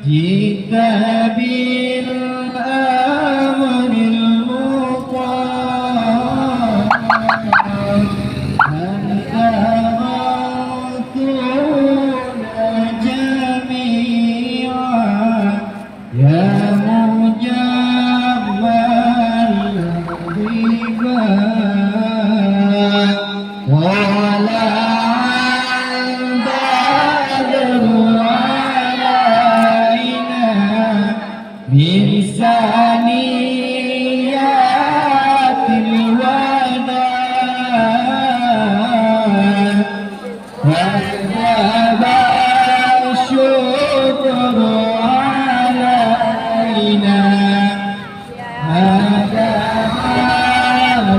جئت بالأمر المطاع أنت غوثنا جميعا يا مجاب الغيبات ولا من ثنيات الوداع وجب الشكر علينا هذا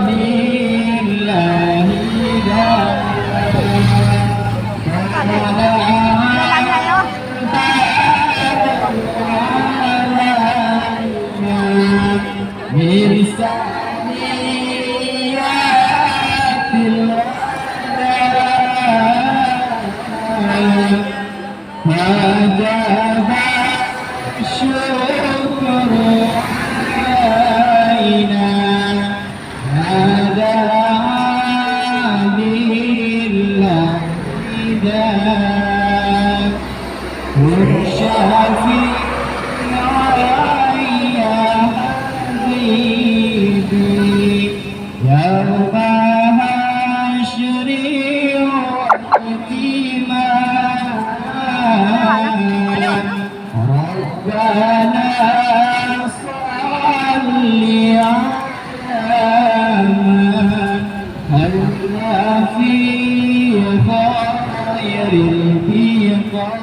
لله بلسانيات الوداع وجب الشكر علينا هذا لله والشافي يوم حشر ربنا صل على من في خير البقاع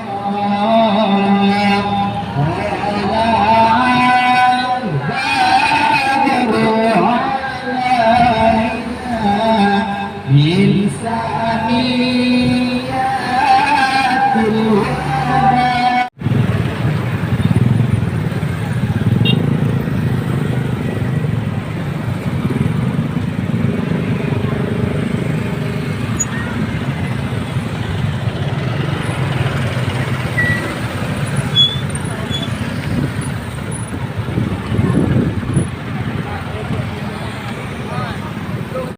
وعلى بلساني